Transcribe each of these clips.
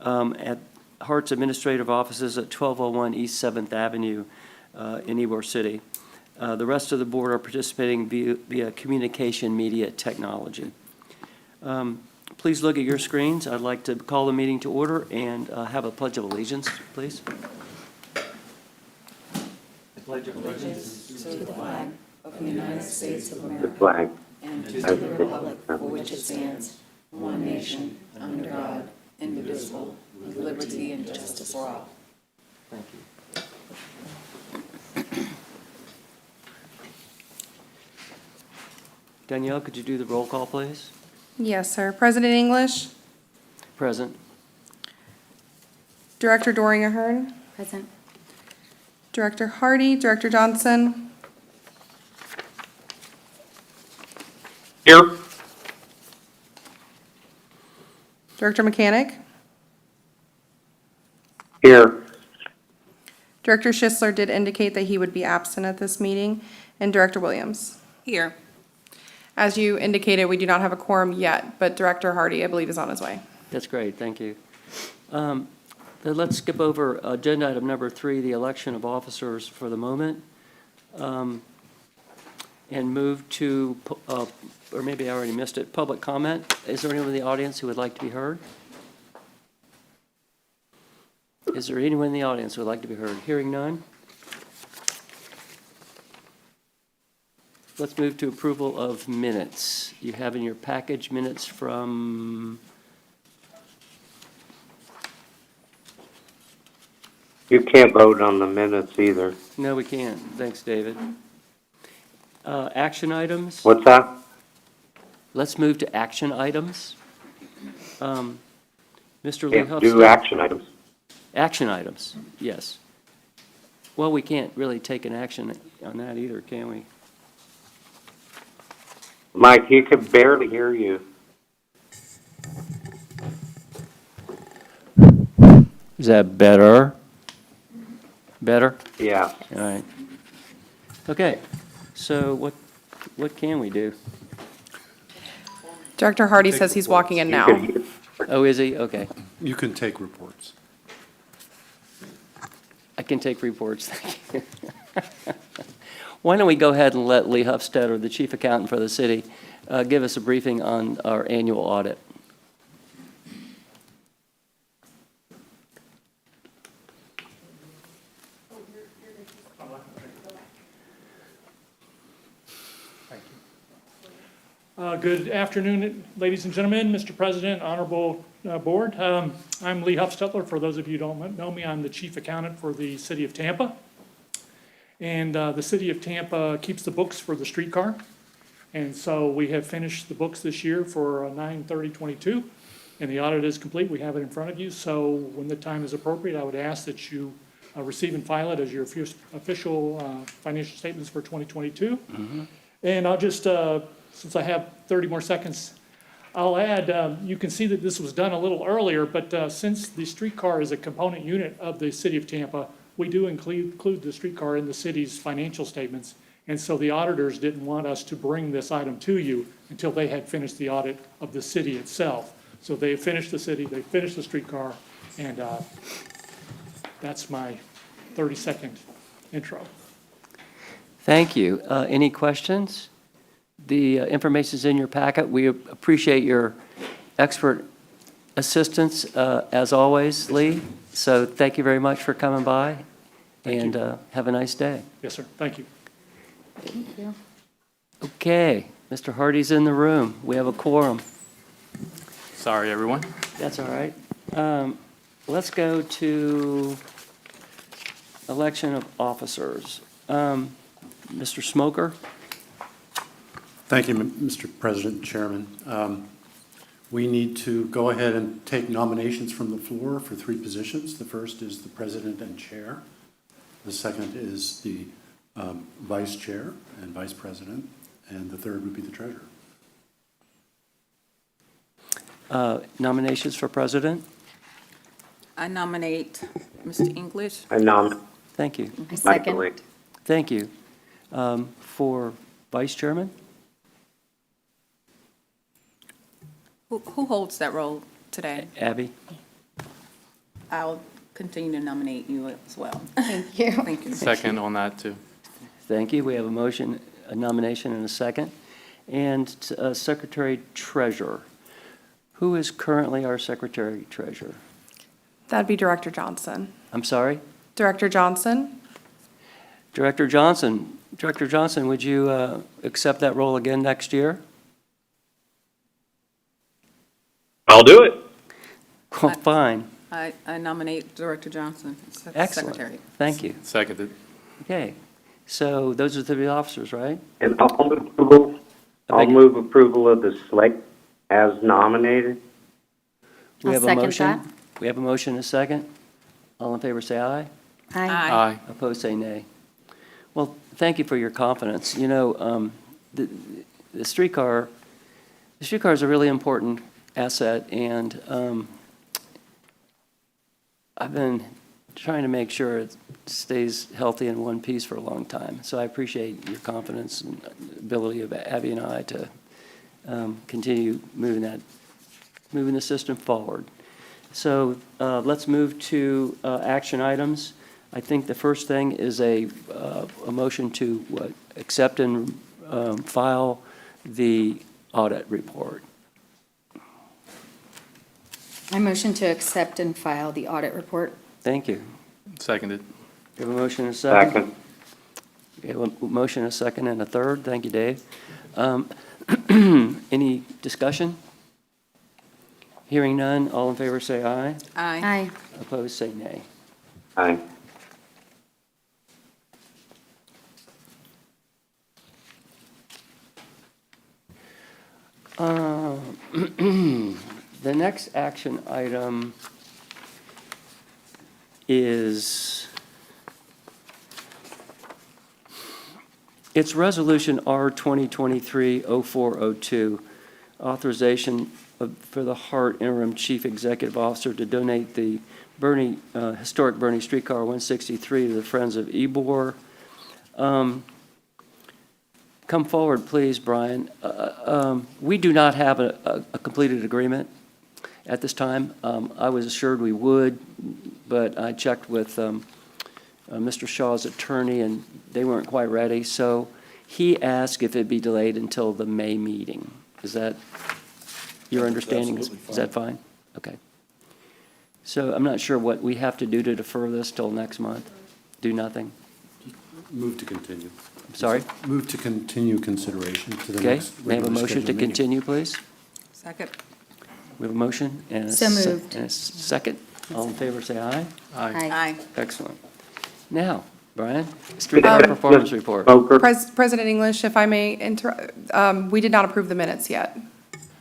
at Hart's Administrative Offices at 1201 East 7th Avenue in Ybor City. The rest of the board are participating via communication media technology. Please look at your screens. I'd like to call the meeting to order and have a pledge of allegiance, please. I pledge allegiance to the flag of the United States of The America flag. and to the republic for which it stands, one nation, under God, indivisible, with liberty and justice for all. Thank you. Danielle, could you do the roll call, please? Yes, sir. President English, Present. Director Doring Ahern, Present. Director Hardy, Director Johnson, Here. Director Mechanic, Here. Director Schisler did indicate that he would be absent at this meeting, and Director Williams. Here. As you indicated, we do not have a quorum yet, but Director Hardy, I believe, is on his way. That's great, thank you. Then let's skip over agenda item number 3, the election of officers for the moment, and move to, or maybe I already missed it, public comment. Is there anyone in the audience who would like to be heard? Is there anyone in the audience who would like to be heard? Hearing none. Let's move to approval of minutes. You have in your package minutes from, You can't vote on the minutes either. no, we can't. Thanks, David. Action items. What's that? Let's move to action items. Mr. Lee Can't do Huffstad. action items. Action items, yes. Well, we can't really take an action on that either, can we? Mike, he could barely hear you. Is that better? Better? Yeah. All right. Okay, so what can we do? Director Hardy says he's walking in You now. can hear. Oh, is he? Okay. You can take reports. I can take reports. Thank you. Why don't we go ahead and let Lee Huffstad, the chief accountant for the city, give us a briefing on our annual audit. Good afternoon, ladies and gentlemen, Mr. President, honorable board. I'm Lee Huffstetler. For those of you who don't know me, I'm the chief accountant for the city of Tampa. And the city of Tampa keeps the books for the streetcar. And so we have finished the books this year for 9/30/22, and the audit is complete. We have it in front of you. So when the time is appropriate, I would ask that you receive and file it as your official financial statements for 2022. And I'll just, since I have 30 more seconds, I'll add, you can see that this was done a little earlier, but since the streetcar is a component unit of the city of Tampa, we do include the streetcar in the city's financial statements. And so the auditors didn't want us to bring this item to you until they had finished the audit of the city itself. So they finished the city, they finished the streetcar, and that's my 30-second intro. Thank you. Any questions? The information is in your packet. We appreciate your expert assistance, as always, Lee. So thank you very much for coming by, and have a nice day. Yes, sir. Thank you. Thank you. Okay, Mr. Hardy's in the room. We have a quorum. Sorry, everyone. That's all right. Let's go to election of officers. Mr. Smoker? Thank you, Mr. President and Chairman. We need to go ahead and take nominations from the floor for 3 positions. The first is the president and chair. The second is the vice chair and vice president. And the third would be the treasurer. Nominations for president? I nominate Mr. English. I nominate Thank you. I Michael second. Lee. Thank you. For vice chairman? Who holds that role today? Abby? I'll continue to nominate you as well. Thank you. Thank you. Second on that, too. Thank you. We have a motion, a nomination, and a second. And Secretary Treasurer. Who is currently our Secretary Treasurer? That'd be Director Johnson. I'm sorry? Director Johnson? Director Johnson. Director Johnson, would you accept that role again next year? I'll do it. Well, fine. I nominate Director Johnson as Excellent. Secretary. Thank you. Seconded. Okay. So those are the three officers, right? And I'll move approval of the slate as nominated. We I'll have a second motion. that. We have a motion and a second. All in favor, say aye. Aye. Aye. Opposed, say nay. Well, thank you for your confidence. You know, the streetcar is a really important asset, and I've been trying to make sure it stays healthy in one piece for a long time. So I appreciate your confidence and ability of Abby and I to continue moving the system forward. So let's move to action items. I think the first thing is a motion to accept and file the audit report. I motion to accept and file the audit report. Thank you. Seconded. We have a motion and a second. Second. We have a motion, a second, and a third. Thank you, Dave. Any discussion? Hearing none, all in favor say aye. Aye. Opposed, say nay. Aye. The next action item is, it's Resolution R 2023-0402, authorization for the Hart Interim Chief Executive Officer to donate the historic Bernie Streetcar 163 to the Friends of Ybor. Come forward, please, Brian. We do not have a completed agreement at this time. I was assured we would, but I checked with Mr. Shaw's attorney, and they weren't quite ready. So he asked if it be delayed until the May meeting. Is that your understanding? Is that fine? Okay. So I'm not sure what we have to do to defer this till next month. Do nothing? Move to continue. I'm sorry? Move to continue consideration to the Okay. next. May I have a regularly motion to scheduled meeting. continue, please? Second. We have a motion and a So moved. and a second. All in favor, say aye. Aye. Aye. Excellent. Now, Brian, streetcar performance report. Smoker. President English, if I may we did not approve the minutes yet.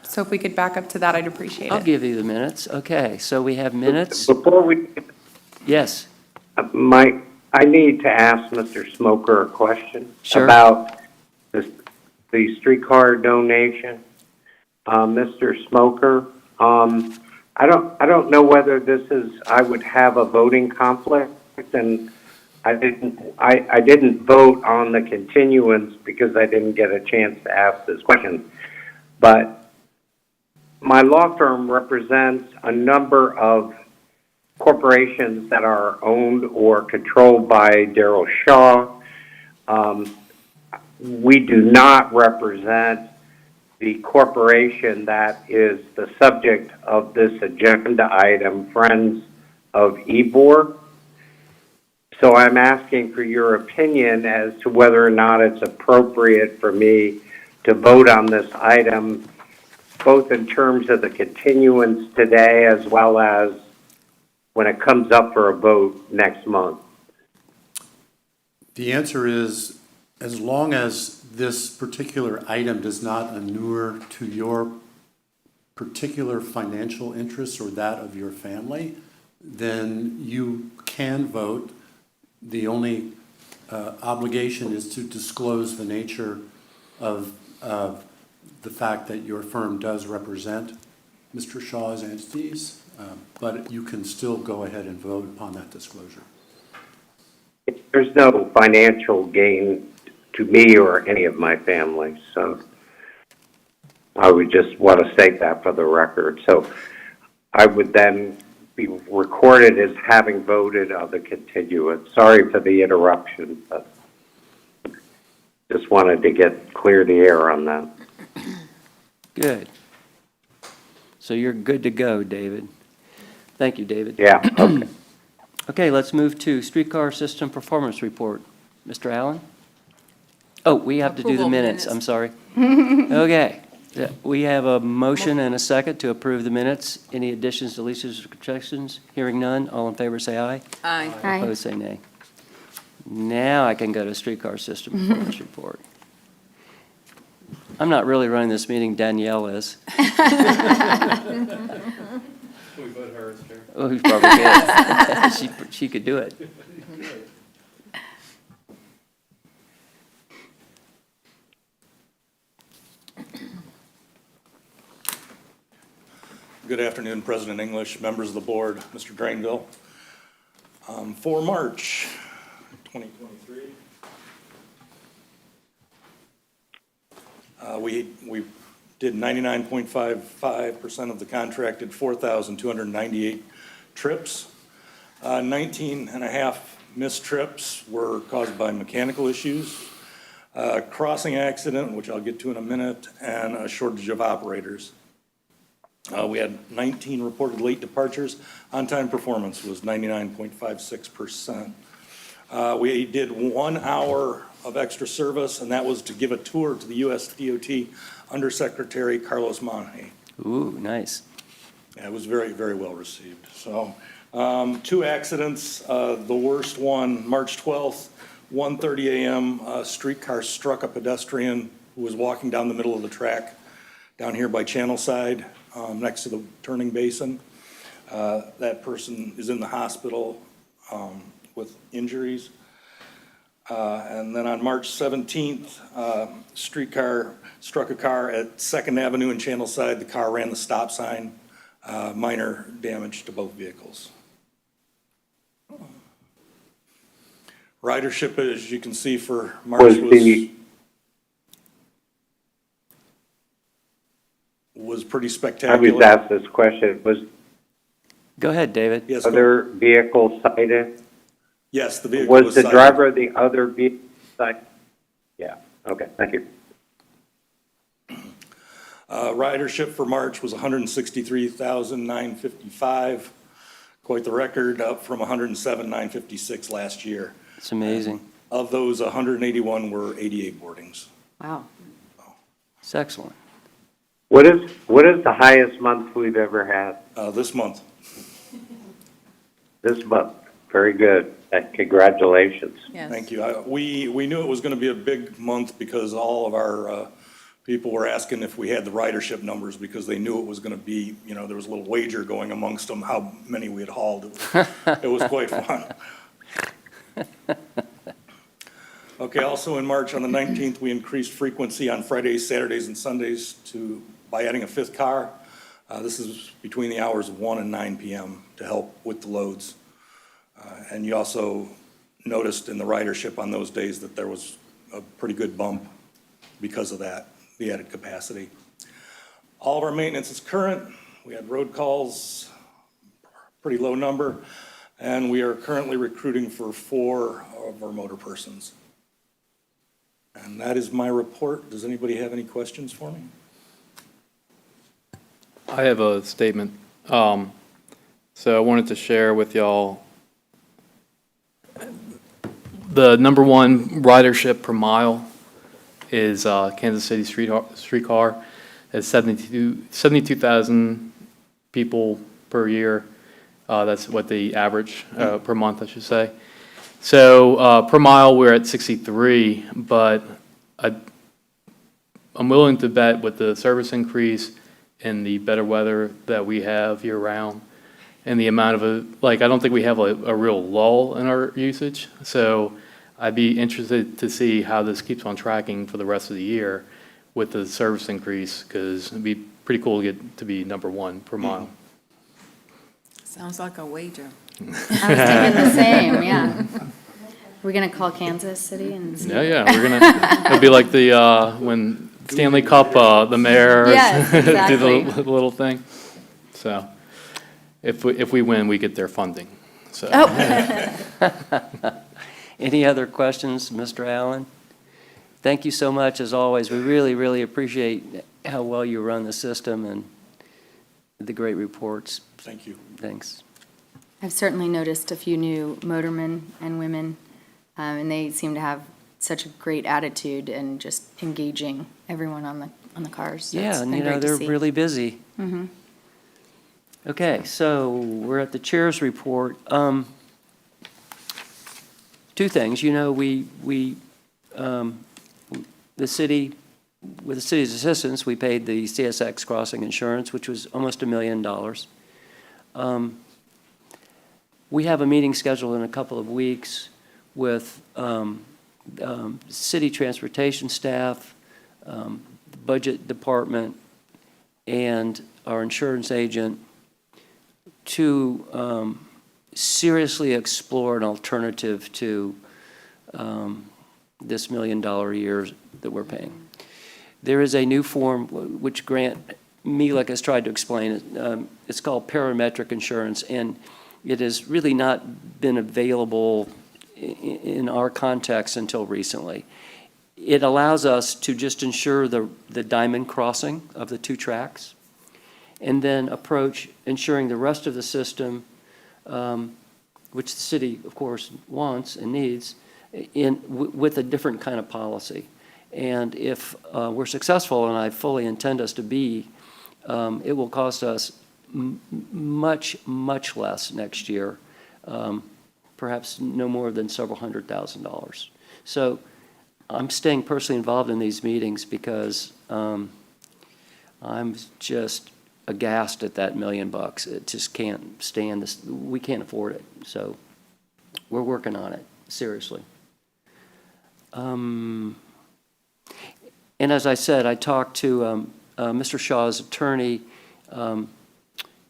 So if we could back up to that, I'd appreciate I'll it. give you the minutes. Okay, so we have minutes. Before we, Yes, Mike, I need to ask Mr. Smoker a question. Sure. About the streetcar donation. Mr. Smoker, I don't know whether this is, I would have a voting conflict, and I didn't vote on the continuance because I didn't get a chance to ask this question. But my law firm represents a number of corporations that are owned or controlled by Darryl Shaw. We do not represent the corporation that is the subject of this agenda item, Friends of Ybor. So I'm asking for your opinion as to whether or not it's appropriate for me to vote on this item, both in terms of the continuance today as well as when it comes up for a vote next month. The answer is, as long as this particular item does not inure to your particular financial interests or that of your family, then you can vote. The only obligation is to disclose the nature of the fact that your firm does represent Mr. Shaw's entities, but you can still go ahead and vote upon that disclosure. There's no financial gain to me or any of my family, so I would just want to state that for the record. So I would then be recorded as having voted on the continuance. Sorry for the interruption, but just wanted to get clear the air on that. Good. So you're good to go, David. Thank you, David. Yeah, okay. Okay, let's move to Streetcar System Performance Report. Mr. Allen? Oh, we have to do the Approval of minutes, minutes. I'm sorry. Okay, yeah, we have a motion and a second to approve the minutes. Any additions, deletions, or corrections? Hearing none, all in favor say aye. Aye. Aye. Opposed, say nay. Now I can go to Streetcar System Performance Report. I'm not really running this meeting, Danielle is. Can we vote her as chair? Oh, she probably could. She could do it. Good afternoon, President English, members of the board, Mr. Drainville. For March 2023, we did 99.55% of the contracted 4,298 trips. 19 and a half missed trips were caused by mechanical issues, crossing accident, which I'll get to in a minute, and a shortage of operators. We had 19 reported late departures. On-time performance was 99.56%. We did 1 hour of extra service, and that was to give a tour to the U.S. DOT Undersecretary Carlos Monje. Ooh, nice. Yeah, it was very, very well received. So, 2 accidents. The worst one, March 12th, 1:30 a.m., a streetcar struck a pedestrian who was walking down the middle of the track down here by Channelside, next to the turning basin. That person is in the hospital with injuries. And then on March 17th, streetcar struck a car at 2nd Avenue in Channelside. The car ran the stop sign, minor damage to both vehicles. Ridership, as you can see, for March was pretty I spectacular. was asked this question, was Go ahead, David. Yes, go- other vehicle cited? Yes, the vehicle Was was the cited. driver of the other vehicle cited? Yeah, okay, thank you. Ridership for March was 163,955, quite the record, up from 107,956 last year. It's amazing. Of those, 181 were 88 boardings. Wow. It's excellent. What is the highest month we've ever had? This month, This month. Very good. And congratulations. Yes. thank you. We knew it was going to be a big month because all of our people were asking if we had the ridership numbers because they knew it was going to be, there was a little wager going amongst them how many we had hauled. It was quite fun. Okay, also in March, on the 19th, we increased frequency on Fridays, Saturdays, and Sundays by adding a 5th car. This is between the hours of 1 and 9 p.m. to help with the loads. And you also noticed in the ridership on those days that there was a pretty good bump because of that, the added capacity. All of our maintenance is current. We had road calls, pretty low number, and we are currently recruiting for 4 of our motor persons. And that is my report. Does anybody have any questions for me? I have a statement. So I wanted to share with y'all the number 1 ridership per mile is Kansas City Streetcar. It's 72,000 people per year. That's what the average per month, I should say. So per mile, we're at 63, but I'm willing to bet with the service increase and the better weather that we have year-round, and the amount of I don't think we have a real lull in our usage. So I'd be interested to see how this keeps on tracking for the rest of the year with the service increase, because it'd be pretty cool to get to be number 1 per mile. Sounds like a wager. I was thinking the same, yeah. We're gonna call Kansas City and see. Yeah, we're it'll be like the, when Stanley Cup, the mayor Yes, do exactly. the little thing. So, if we win, we get their funding, so. Any other questions, Mr. Allen? Thank you so much, as always. We really, really appreciate how well you run the system and the great reports. Thank you. Thanks. I've certainly noticed a few new motormen and women, and they seem to have such a great attitude and just engaging everyone on the cars. So Yeah, it's and been you know, great to they're see. really busy. Okay, so we're at the chair's report. Two things, you know, the city, with the city's assistance, we paid the CSX crossing insurance, which was almost $1 million. We have a meeting scheduled in a couple of weeks with city transportation staff, the budget department, and our insurance agent to seriously explore an alternative to this $1 million a year that we're paying. There is a new form which Grant Meelik has tried to explain it. It's called parametric insurance, and it has really not been available in our context until recently. It allows us to just insure the diamond crossing of the two tracks, and then approach insuring the rest of the system, which the city, of course, wants and needs, with a different kind of policy. And if we're successful, and I fully intend us to be, it will cost us much, much less next year, perhaps no more than several $100,000. So I'm staying personally involved in these meetings because I'm just aghast at that $1 million. It just can't stand this. We can't afford it. So we're working on it, seriously. And as I said, I talked to Mr. Shaw's attorney, and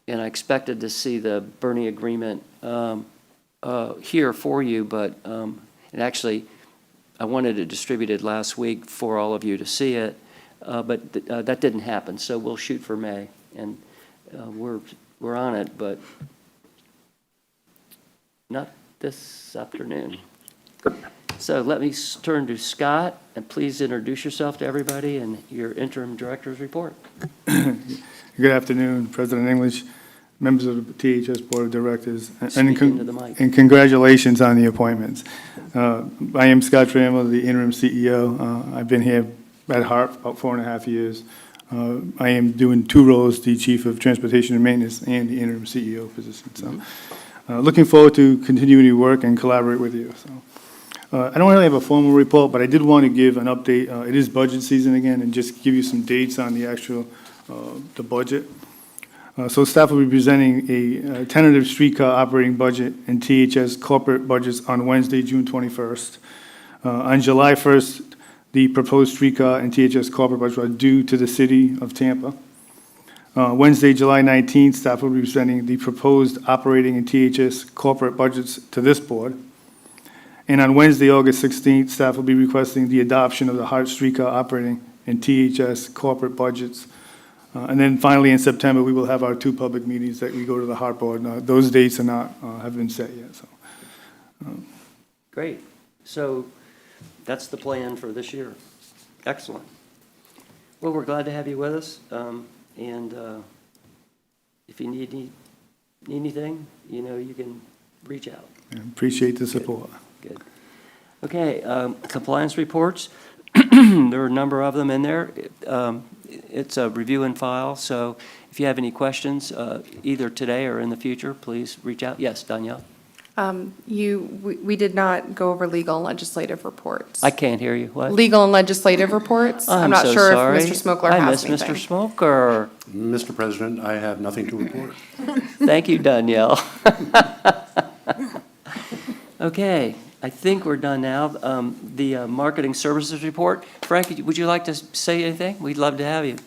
I expected to see the Bernie agreement here for you, but and actually, I wanted it distributed last week for all of you to see it, but that didn't happen. So we'll shoot for May, and we're on it, but not this afternoon. So let me turn to Scott, and please introduce yourself to everybody and your interim director's report. Good afternoon, President English, members of the THS Board of Directors, Speak into the mic. and congratulations on the appointments. I am Scott Trammell, the interim CEO. I've been here at HARP about 4.5 years. I am doing two roles, the Chief of Transportation and Maintenance and the interim CEO position. So looking forward to continuing to work and collaborate with you. So. I don't really have a formal report, but I did want to give an update. It is budget season again, and just give you some dates on the actual, the budget. So staff will be presenting a tentative streetcar operating budget and THS corporate budgets on Wednesday, June 21st. On July 1st, the proposed streetcar and THS corporate budgets are due to the city of Tampa. Wednesday, July 19th, staff will be presenting the proposed operating and THS corporate budgets to this board. And on Wednesday, August 16th, staff will be requesting the adoption of the HART streetcar operating and THS corporate budgets. And then finally, in September, we will have our two public meetings that we go to the HART board. Those dates are not, have been set yet, so. Great. So that's the plan for this year. Excellent. Well, we're glad to have you with us. And if you need anything, you know, you can reach out. Appreciate the support. Good. Okay, compliance reports. There are a number of them in there. It's a review and file, so if you have any questions, either today or in the future, please reach out. Yes, Danielle? We did not go over legal and legislative reports. I can't hear you. What? Legal and legislative reports? I'm not so sure sorry. if Mr. Smokler I has missed anything. Mr. Smoker. Mr. President, I have nothing to report. Thank you, Danielle. Okay, I think we're done now. The marketing services report. Frank, would you like to say anything? We'd love to have you.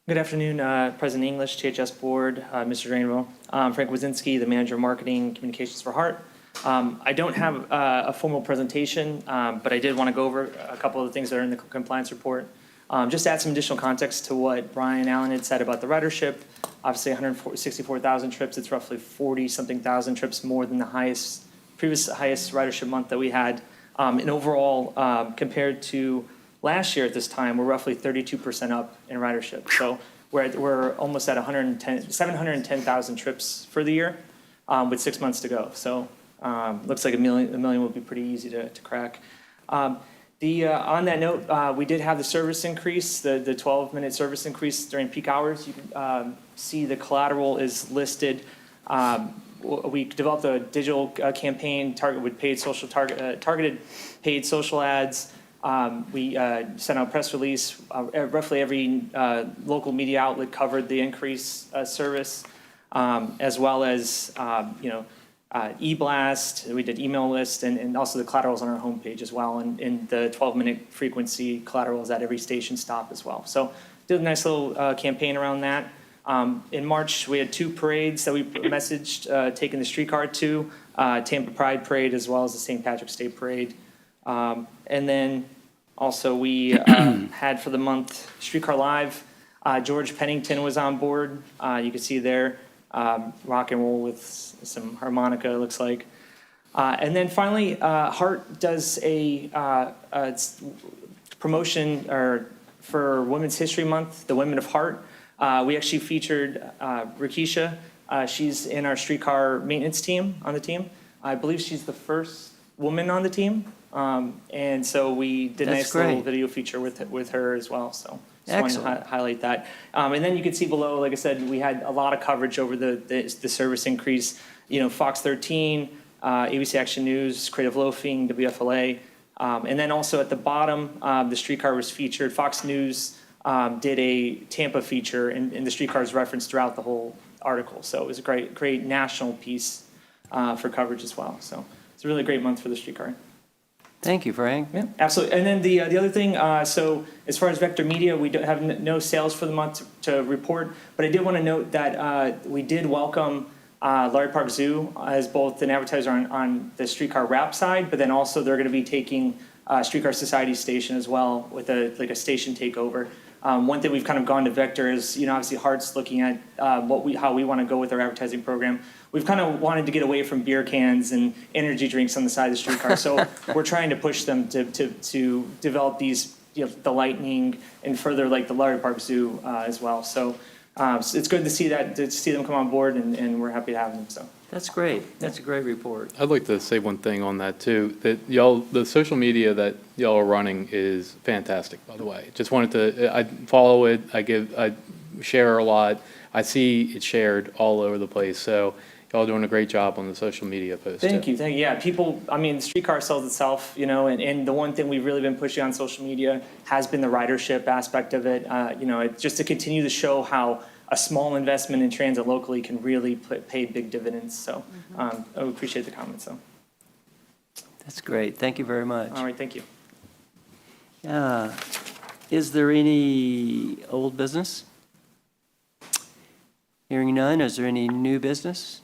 Good afternoon, President English, THS Board, Mr. Drainville. Frank Wazinski, the Manager of Marketing Communications for HART. I don't have a formal presentation, but I did want to go over a couple of the things that are in the compliance report. Just to add some additional context to what Brian Allen had said about the ridership, obviously 164,000 trips, it's roughly 40-something thousand trips more than the previous highest ridership month that we had. And overall, compared to last year at this time, we're roughly 32% up in ridership. So we're almost at 710,000 trips for the year, with 6 months to go. So looks like a million will be pretty easy to crack. On that note, we did have the service increase, the 12-minute service increase during peak hours. You can see the collateral is listed. We developed a digital campaign targeted paid social ads. We sent out a press release. Roughly every local media outlet covered the increased service, as well as e-blast. We did email list, and also the collaterals on our homepage as well. And the 12-minute frequency collaterals at every station stop as well. So did a nice little campaign around that. In March, we had 2 parades that we messaged taking the streetcar to, Tampa Pride Parade as well as the St. Patrick's Day Parade. And then also we had for the month Streetcar Live. George Pennington was on board. You can see there, rock and roll with some harmonica, it looks like. And then finally, Hart does a promotion for Women's History Month, the Women of Hart. We actually featured Rakisha. She's in our streetcar maintenance team, on the team. I believe she's the first woman on the team. And so we did a That's nice great. little video feature with her as well. So just wanted to Excellent. highlight that. And then you can see below, like I said, we had a lot of coverage over the service increase. Fox 13, ABC Action News, Creative Loafing, WFLA. And then also at the bottom, the streetcar was featured. Fox News did a Tampa feature, and the streetcar is referenced throughout the whole article. So it was a great national piece for coverage as well. So it's a really great month for the streetcar. Thank you, Frank. Yeah, absolutely. And then the other thing, so as far as Vector Media, we don't have no sales for the month to report, but I did want to note that we did welcome Larry Park Zoo as both an advertiser on the streetcar rap side, but then also they're going to be taking Streetcar Society station as well with a station takeover. One thing we've kind of gone to Vector is, obviously Hart's looking at how we want to go with our advertising program. We've kind of wanted to get away from beer cans and energy drinks on the side of the streetcar. So we're trying to push them to develop these, the Lightning and further like the Larry Park Zoo as well. So it's good to see them come on board, and we're happy to have them. So That's great. That's a great report. I'd like to say one thing on that too, that the social media that y'all are running is fantastic, by the way. Just wanted to, I follow it, I share a lot. I see it shared all over the place, so y'all are doing a great job on the social media posts. Thank you. Yeah, people, the streetcar sells itself, and the one thing we've really been pushing on social media has been the ridership aspect of it. Just to continue to show how a small investment in transit locally can really pay big dividends. So I appreciate the comments. So That's great. Thank you very much. all right, thank you. Is there any old business? Hearing none, is there any new business?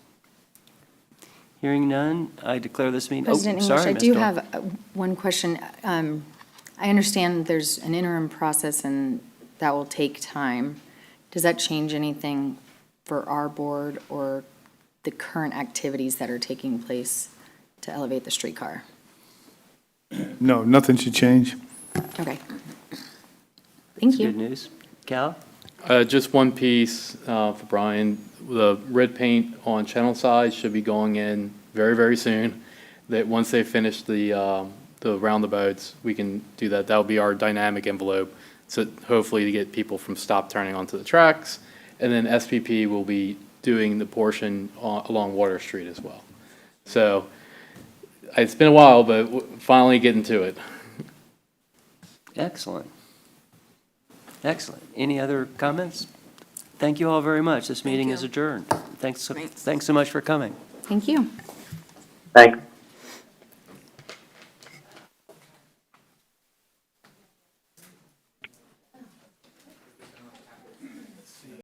Hearing none, I declare this meeting. President English, Sorry, I Ms. do Dawn. have one question. I understand there's an interim process and that will take time. Does that change anything for our board or the current activities that are taking place to elevate the streetcar? No, nothing should change. Okay. Thank Good you. news. Cal? Just one piece for Brian. The red paint on channel side should be going in very, very soon. That once they finish the roundabouts, we can do that. That'll be our dynamic envelope. So hopefully to get people from stop turning onto the tracks. And then SPP will be doing the portion along Water Street as well. So it's been a while, but finally getting to it. Excellent. Excellent. Any other comments? Thank you all very much. This meeting is adjourned. Thanks so much for coming. Thank you. Thank